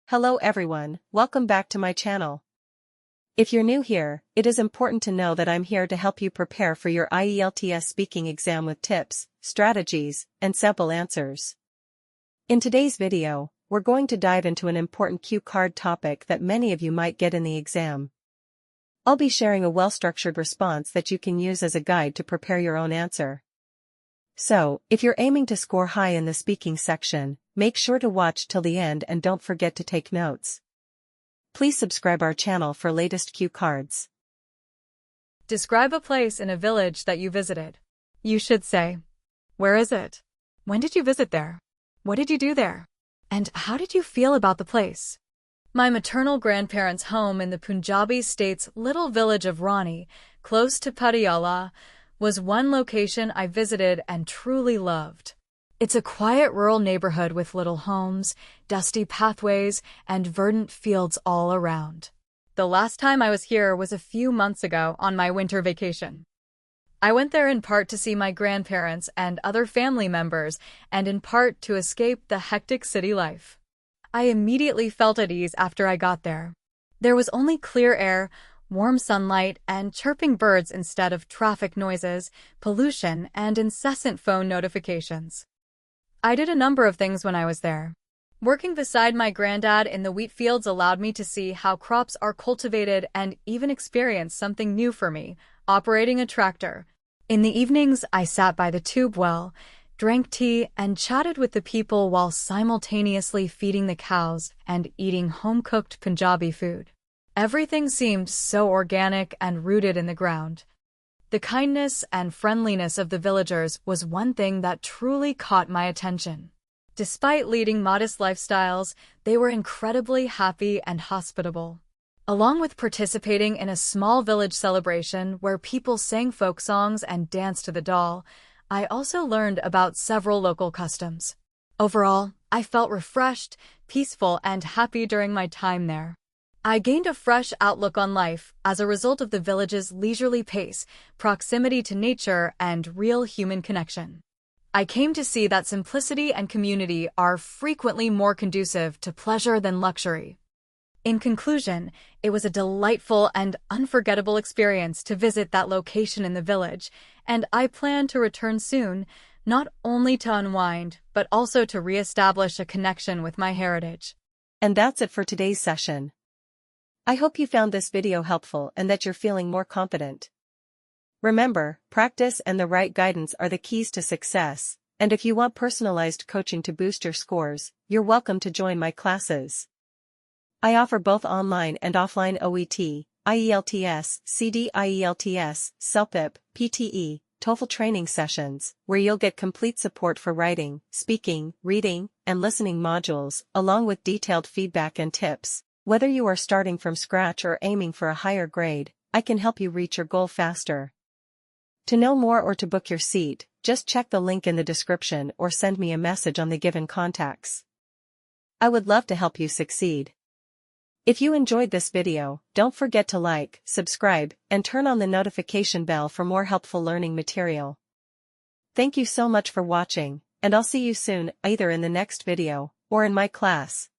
Hello everyone, welcome back to my channel. If you're new here, it is important to know that I'm here to help you prepare for your IELTS speaking exam with tips, strategies, and sample answers. In today's video, we're going to dive into an important cue card topic that many of you might get in the exam. I'll be sharing a well-structured response that you can use as a guide to prepare your own answer. So, if you're aiming to score high in the speaking section, make sure to watch till the end and don't forget to take notes. Please subscribe our channel for latest cue cards. Describe a place in a village that you visited. You should say, where is it? When did you visit there? What did you do there? And how did you feel about the place? My maternal grandparents' home in the Punjabi state's little village of Rani, close to Patiala, was one location I visited and truly loved. It's a quiet rural neighborhood with little homes, dusty pathways, and verdant fields all around. The last time I was here was a few months ago on my winter vacation. I went there in part to see my grandparents and other family members, and in part to escape the hectic city life. I immediately felt at ease after I got there. There was only clear air, warm sunlight, and chirping birds instead of traffic noises, pollution, and incessant phone notifications. I did a number of things when I was there. Working beside my granddad in the wheat fields allowed me to see how crops are cultivated and even experience something new for me, operating a tractor. In the evenings, I sat by the tube well, drank tea, and chatted with the people while simultaneously feeding the cows and eating home-cooked Punjabi food. Everything seemed so organic and rooted in the ground. The kindness and friendliness of the villagers was one thing that truly caught my attention. Despite leading modest lifestyles, they were incredibly happy and hospitable. Along with participating in a small village celebration where people sang folk songs and danced to the dal, I also learned about several local customs. Overall, I felt refreshed, peaceful, and happy during my time there. I gained a fresh outlook on life as a result of the village's leisurely pace, proximity to nature, and real human connection. I came to see that simplicity and community are frequently more conducive to pleasure than luxury. In conclusion, it was a delightful and unforgettable experience to visit that location in the village, and I plan to return soon, not only to unwind, but also to re-establish a connection with my heritage. And that's it for today's session. I hope you found this video helpful and that you're feeling more confident. Remember, practice and the right guidance are the keys to success, and if you want personalized coaching to boost your scores, you're welcome to join my classes. I offer both online and offline OET, IELTS, CD IELTS, CELPIP, PTE, TOEFL training sessions, where you'll get complete support for writing, speaking, reading, and listening modules, along with detailed feedback and tips. Whether you are starting from scratch or aiming for a higher grade, I can help you reach your goal faster. To know more or to book your seat, just check the link in the description or send me a message on the given contacts. I would love to help you succeed. If you enjoyed this video, don't forget to like, subscribe, and turn on the notification bell for more helpful learning material. Thank you so much for watching, and I'll see you soon, either in the next video or in my class.